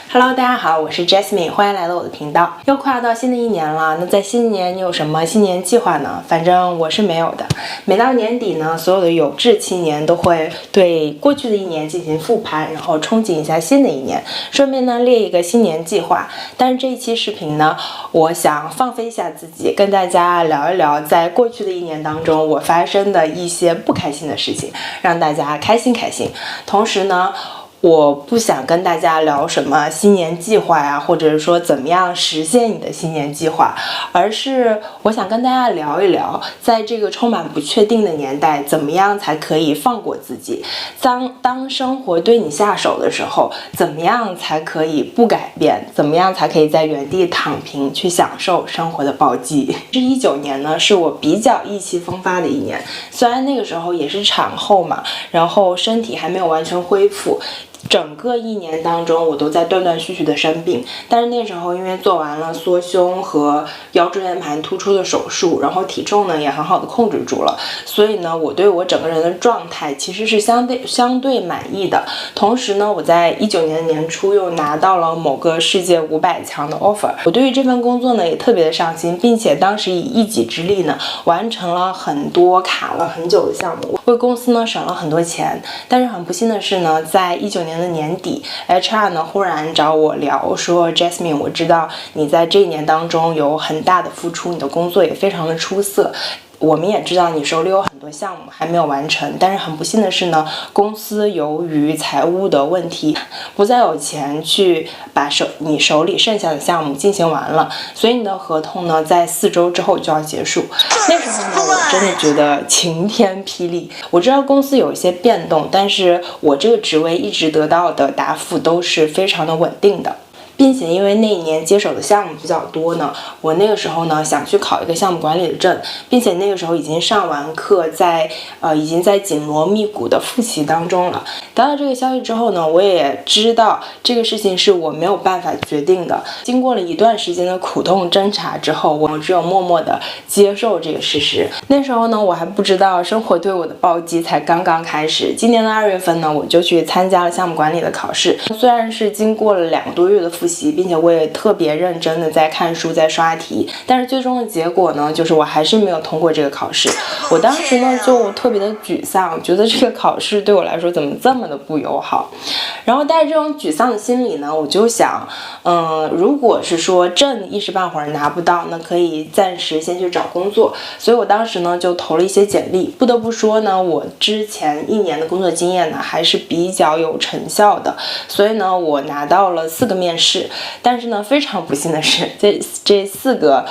Hello， 大家好，我是 Jasmine， 欢迎来到我的频道。又快要到新的一年了，那在新一年你有什么新年计划呢？反正我是没有的。每到年底呢，所有的有志青年都会对过去的一年进行复盘，然后憧憬一下新的一年，顺便呢列一个新年计划。但是这一期视频呢，我想放飞一下自己，跟大家聊一聊在过去的一年当中我发生的一些不开心的事情，让大家开心开心。同时呢，我不想跟大家聊什么新年计划呀，或者是说怎么样实现你的新年计划，而是我想跟大家聊一聊，在这个充满不确定的年代，怎么样才可以放过自己。当生活对你下手的时候，怎么样才可以不改变？怎么样才可以在原地躺平，去享受生活的暴击？这19年呢，是我比较意气风发的一年，虽然那个时候也是产后嘛，然后身体还没有完全恢复。整个一年当中，我都在断断续续的生病，但是那时候因为做完了缩胸和腰椎间盘突出的手术，然后体重呢也很好的控制住了，所以呢，我对我整个人的状态其实是相对满意的。同时呢，我在19年年初又拿到了某个世界500强的 offer， 我对于这份工作呢也特别的上心，并且当时以一己之力呢完成了很多卡了很久的项目，为公司呢省了很多钱。但是很不幸的是呢，在19年的年底 HR 呢忽然找我聊说 Jasmine， 我知道你在这一年当中有很大的付出，你的工作也非常的出色，我们也知道你手里有很多项目还没有完成，但是很不幸的是呢，公司由于财务的问题不再有钱去把你手里剩下的项目进行完了，所以你的合同呢在4周之后就要结束。那时候呢，我真的觉得晴天霹雳。我知道公司有一些变动，但是我这个职位一直得到的答复都是非常的稳定的。并且因为那一年接手的项目比较多呢，我那个时候呢想去考一个项目管理的证，并且那个时候已经上完课，已经在紧锣密鼓的复习当中了。得到这个消息之后呢，我也知道这个事情是我没有办法决定的。经过了一段时间的苦痛挣扎之后，我只有默默的接受这个事实。那时候呢，我还不知道生活对我的暴击才刚刚开始。今年的2月份呢，我就去参加了项目管理的考试，虽然是经过了2个多月的复习，并且我也特别认真的在看书在刷题，但是最终的结果呢，就是我还是没有通过这个考试。我当时呢就特别的沮丧，觉得这个考试对我来说怎么这么的不友好。然后带着这种沮丧的心理呢，我就想如果是说证一时半会儿拿不到，那可以暂时先去找工作。所以我当时呢就投了一些简历。不得不说呢，我之前1年的工作经验呢还是比较有成效的，所以呢我拿到了4个面试。但是呢，非常不幸的是，这4个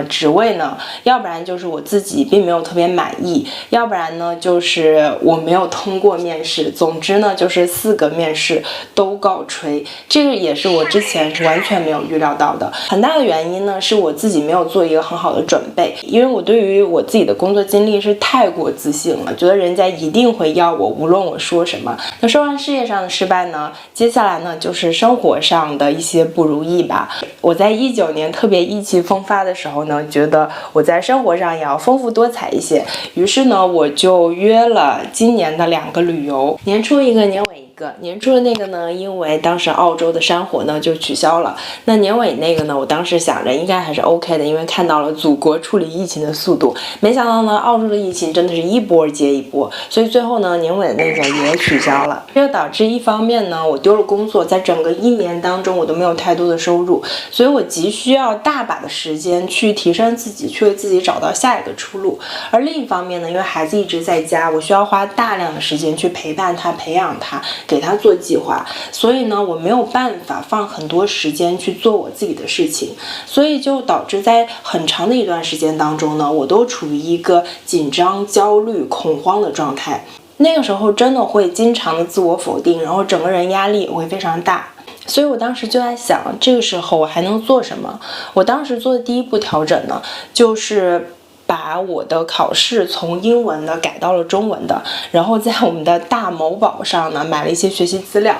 职位呢，要不然就是我自己并没有特别满意，要不然呢就是我没有通过面试。总之呢，就是4个面试都告吹，这个也是我之前完全没有预料到的。很大的原因呢，是我自己没有做一个很好的准备，因为我对于我自己的工作经历是太过自信了，觉得人家一定会要我，无论我说什么。那说完事业上的失败呢，接下来呢就是生活上的一些不如意吧。我在19年特别意气风发的时候呢，觉得我在生活上也要丰富多彩一些，于是呢我就约了今年的2个旅游，年初一个，年尾一个。年初的那个呢，因为当时澳洲的山火呢就取消了。那年尾那个呢，我当时想着应该还是 OK 的，因为看到了祖国处理疫情的速度。没想到呢，澳洲的疫情真的是一波接一波，所以最后呢，年尾的那个也取消了。这个导致一方面呢，我丢了工作，在整个1年当中我都没有太多的收入，所以我急需要大把的时间去提升自己，去为自己找到下一个出路。而另一方面呢，因为孩子一直在家，我需要花大量的时间去陪伴他、培养他，给他做计划，所以呢，我没有办法放很多时间去做我自己的事情，所以就导致在很长的一段时间当中呢，我都处于一个紧张、焦虑、恐慌的状态。那个时候真的会经常的自我否定，然后整个人压力也会非常大。所以我当时就在想，这个时候我还能做什么？我当时做的第一步调整呢，就是把我的考试从英文的改到了中文的，然后在我们的大某宝上呢买了一些学习资料，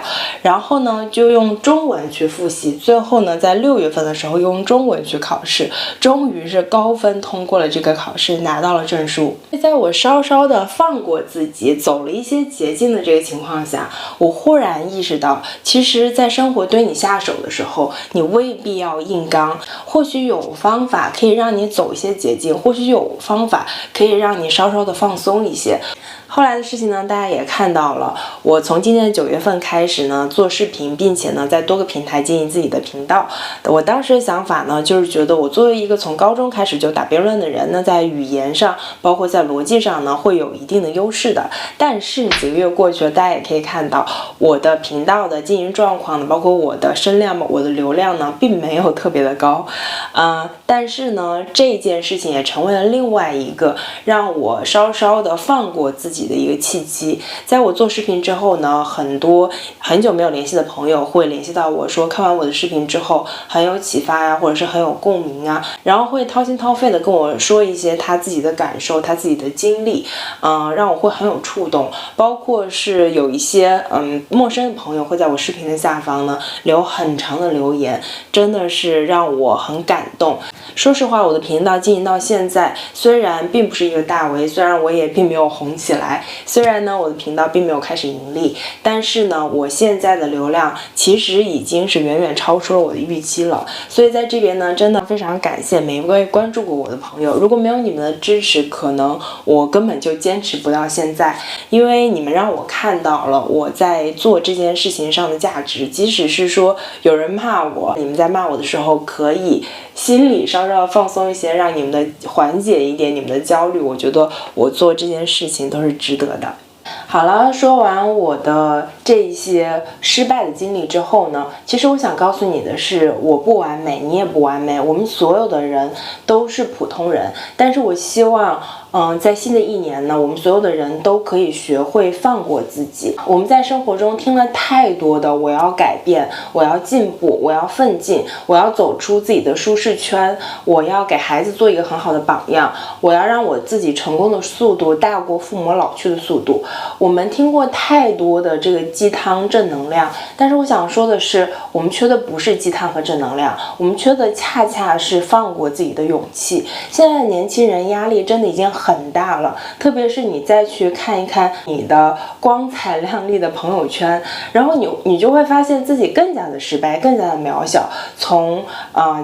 然后呢就用中文去复习，最后呢在6月份的时候用中文去考试，终于是高分通过了这个考试，拿到了证书。在我稍稍的放过自己，走了一些捷径的这个情况下，我忽然意识到，其实在生活对你下手的时候，你未必要硬刚，或许有方法可以让你走一些捷径，或许有方法可以让你稍稍的放松一些。后来的事情呢，大家也看到了，我从今年9月份开始呢做视频，并且呢在多个平台经营自己的频道。我当时的想法呢，就是觉得我作为一个从高中开始就打辩论的人呢，在语言上，包括在逻辑上呢，会有一定的优势的。但是几个月过去了，大家也可以看到我的频道的经营状况呢，包括我的声量、我的流量呢，并没有特别的高。但是呢，这件事情也成为了另外一个让我稍稍的放过自己的一个契机。在我做视频之后呢，很多很久没有联系的朋友会联系到我说，看完我的视频之后很有启发呀，或者是很有共鸣啊，然后会掏心掏肺的跟我说一些他自己的感受，他自己的经历，让我会很有触动。包括是有一些陌生的朋友会在我视频的下方呢留很长的留言，真的是让我很感动。说实话，我的频道经营到现在，虽然并不是一个大 V， 虽然我也并没有红起来，虽然呢我的频道并没有开始盈利，但是呢我现在的流量其实已经是远远超出了我的预期了。所以在这边呢，真的非常感谢每一位关注过我的朋友，如果没有你们的支持，可能我根本就坚持不到现在，因为你们让我看到了我在做这件事情上的价值。即使是说有人骂我，你们在骂我的时候可以心里稍稍放松一些，让你们的缓解一点你们的焦虑，我觉得我做这件事情都是值得的。好了，说完我的这一些失败的经历之后呢，其实我想告诉你的是，我不完美，你也不完美，我们所有的人都是普通人。但是我希望在新的一年呢，我们所有的人都可以学会放过自己。我们在生活中听了太多的我要改变，我要进步，我要奋进，我要走出自己的舒适圈，我要给孩子做一个很好的榜样，我要让我自己成功的速度大过父母老去的速度。我们听过太多的这个鸡汤正能量，但是我想说的是，我们缺的不是鸡汤和正能量，我们缺的恰恰是放过自己的勇气。现在的年轻人压力真的已经很大了，特别是你再去看一看你的光彩亮丽的朋友圈，然后你就会发现自己更加的失败，更加的渺小。从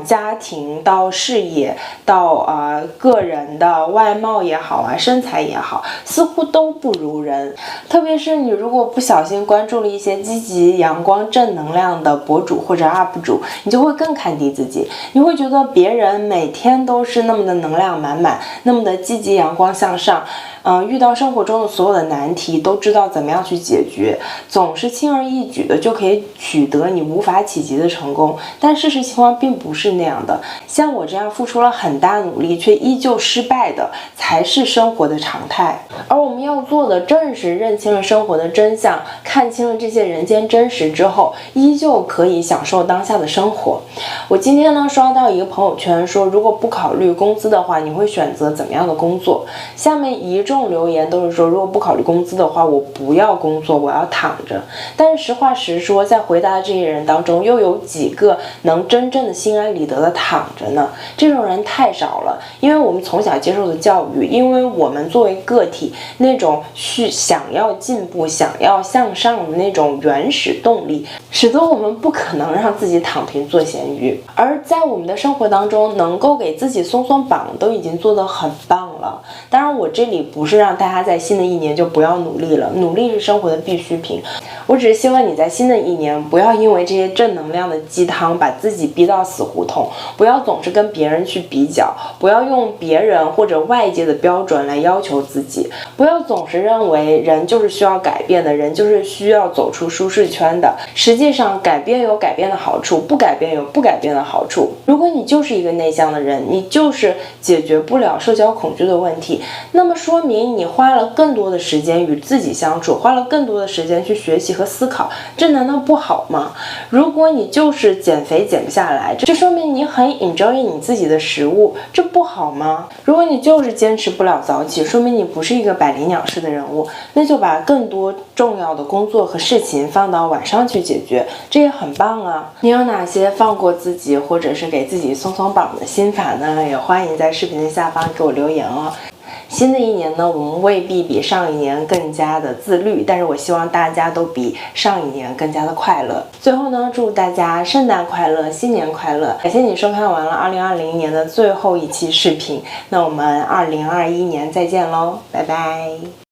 家庭到事业到个人的外貌也好啊，身材也好，似乎都不如人。特别是你如果不小心关注了一些积极阳光正能量的博主或者 UP 主，你就会更看低自己，你会觉得别人每天都是那么的能量满满，那么的积极阳光向上，遇到生活中的所有的难题都知道怎么样去解决，总是轻而易举的就可以取得你无法企及的成功。但事实情况并不是那样的，像我这样付出了很大努力却依旧失败的才是生活的常态。而我们要做的正是认清了生活的真相，看清了这些人间真实之后，依旧可以享受当下的生活。我今天呢刷到一个朋友圈说，如果不考虑工资的话，你会选择怎么样的工作？下面一众留言都是说，如果不考虑工资的话，我不要工作，我要躺着。但是实话实说，在回答的这些人当中，又有几个能真正的心安理得的躺着呢？这种人太少了，因为我们从小接受的教育，因为我们作为个体那种想要进步、想要向上的那种原始动力，使得我们不可能让自己躺平做咸鱼。而在我们的生活当中，能够给自己松松绑都已经做得很棒了。当然我这里不是让大家在新的一年就不要努力了，努力是生活的必需品。我只是希望你在新的一年不要因为这些正能量的鸡汤把自己逼到死胡同，不要总是跟别人去比较，不要用别人或者外界的标准来要求自己，不要总是认为人就是需要改变的，人就是需要走出舒适圈的。实际上改变有改变的好处，不改变有不改变的好处。如果你就是一个内向的人，你就是解决不了社交恐惧的问题，那么说明你花了更多的时间与自己相处，花了更多的时间去学习和思考，这难道不好吗？如果你就是减肥减不下来，这说明你很 enjoy 你自己的食物，这不好吗？如果你就是坚持不了早起，说明你不是一个百灵鸟式的人物，那就把更多重要的工作和事情放到晚上去解决，这也很棒啊。你有哪些放过自己或者是给自己松松绑的心法呢？也欢迎在视频的下方给我留言哦。新的一年呢，我们未必比上一年更加的自律，但是我希望大家都比上一年更加的快乐。最后呢，祝大家圣诞快乐，新年快乐！感谢你收看完了2020年的最后一期视频，那我们2021年再见喽，拜拜。